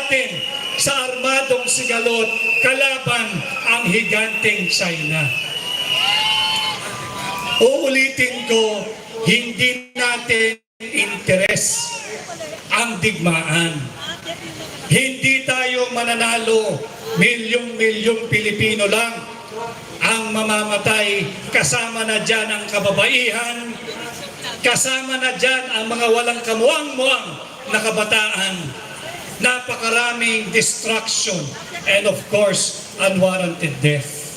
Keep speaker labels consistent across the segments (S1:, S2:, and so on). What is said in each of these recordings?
S1: natin sa armadong sigalot kalaban ang higanteng China. Uulitin ko, hindi natin interes ang digmaan. Hindi tayo mananalo, milyong-milyong Pilipino lang ang mamamatay. Kasama na dyan ang kababaihan, kasama na dyan ang mga walang kamuang-muang na kabataan. Napakaraming destruction and of course, unwarranted death.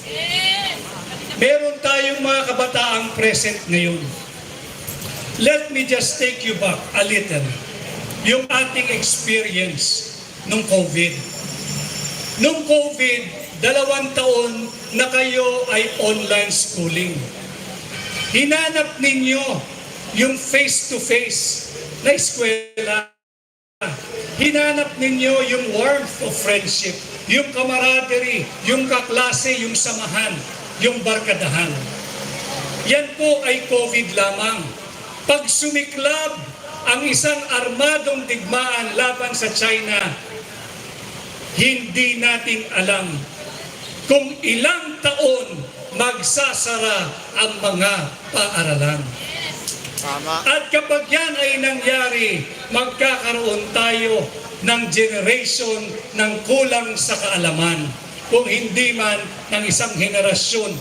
S1: Meron tayong mga kabataang present ngayon. Let me just take you back a little. Yung ating experience nung COVID. Nung COVID, 2 taon na kayo ay online schooling. Hinanap ninyo yung face-to-face na eskwela. Hinanap ninyo yung warmth of friendship, yung camaraderie, yung kaklase, yung samahan, yung barkadahan. Yan po ay COVID lamang. Pag sumiklab ang isang armadong digmaan laban sa China, hindi natin alam kung ilang taon magsasara ang mga paaralan. At kapag yan ay nangyari, magkakaroon tayo ng generation ng kulang sa kaalaman. Kung hindi man ng isang henerasyon,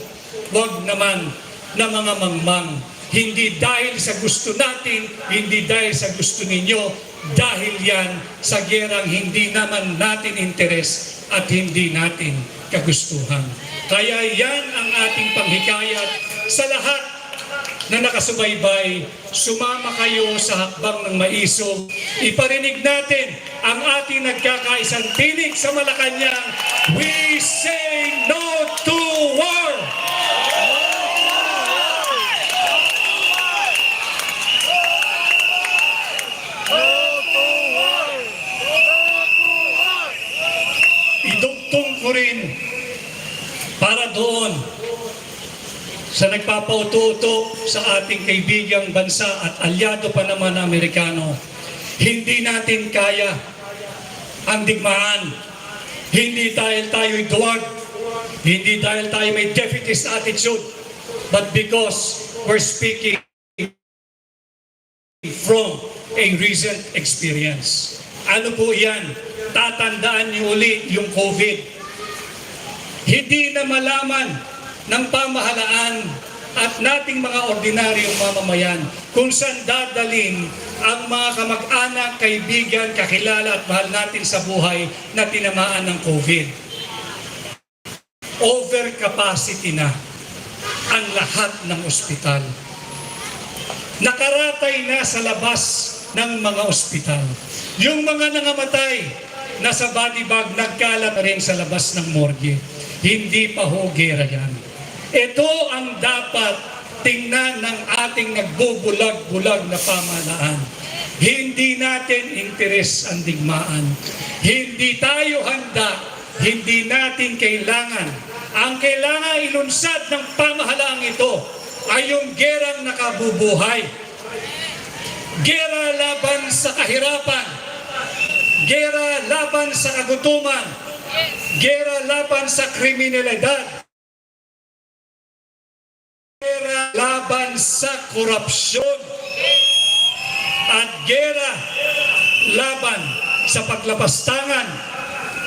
S1: wag naman na mga mangmang. Hindi dahil sa gusto natin, hindi dahil sa gusto ninyo, dahil yan sa gerang hindi naman natin interes at hindi natin kagustuhan. Kaya yan ang ating panghikayat sa lahat na nakasubaybay. Sumama kayo sa hakbang ng maisog. Iparinig natin ang ating nagkakaisang tinig sa Malacanang. We say no to war! Idugtong ko rin para doon sa nagpapauto-uto sa ating kaibigang bansa at alyado pa naman na Amerikano. Hindi natin kaya ang digmaan. Hindi dahil tayo'y duwag. Hindi dahil tayo may defeatist attitude. But because we're speaking from a recent experience. Ano po yan? Tatandaan niyo ulit yung COVID. Hindi na malaman ng pamahalaan at nating mga ordinaryong mamamayan kung saan dadalhin ang mga kamag-anak, kaibigan, kakilala at mahal natin sa buhay na tinamaan ng COVID. Overcapacity na ang lahat ng ospital. Nakaratay na sa labas ng mga ospital. Yung mga nangamatay, nasa body bag, nagkalat rin sa labas ng morgue. Hindi pa ho gera yan. Ito ang dapat tingnan ng ating nagbubulag-bulag na pamahalaan. Hindi natin interes ang digmaan. Hindi tayo handa, hindi natin kailangan. Ang kailangan ilunsad ng pamahalaang ito ay yung gerang nakabubuhay. Gera laban sa kahirapan. Gera laban sa kagutuman. Gera laban sa kriminalidad. Gera laban sa korupsyon. At gera laban sa paglapastangan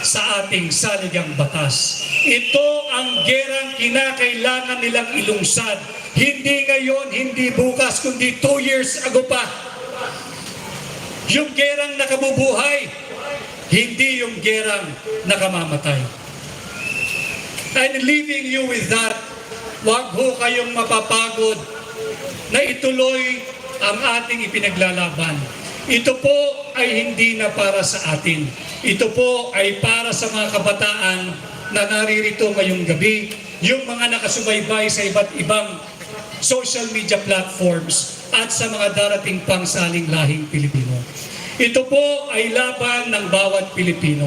S1: sa ating saligang batas. Ito ang gerang kinakailangan nilang ilungsad. Hindi ngayon, hindi bukas, kundi 2 years ago pa. Yung gerang nakabubuhay, hindi yung gerang nakamamatay. And leaving you with that, wag ho kayong mapapagod na ituloy ang ating ipinaglalaban. Ito po ay hindi na para sa atin. Ito po ay para sa mga kabataan na naririto ngayong gabi, yung mga nakasubaybay sa iba't ibang social media platforms at sa mga darating pang saling lahing Pilipino. Ito po ay laban ng bawat Pilipino.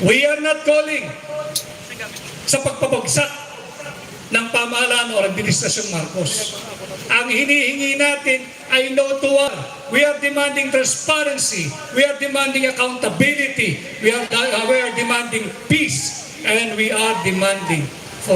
S1: We are not calling sa pagpabagsak ng pamahalaan o administrasyong Marcos. Ang hinihingi natin ay no to war. We are demanding transparency. We are demanding accountability. We are demanding peace. And we are demanding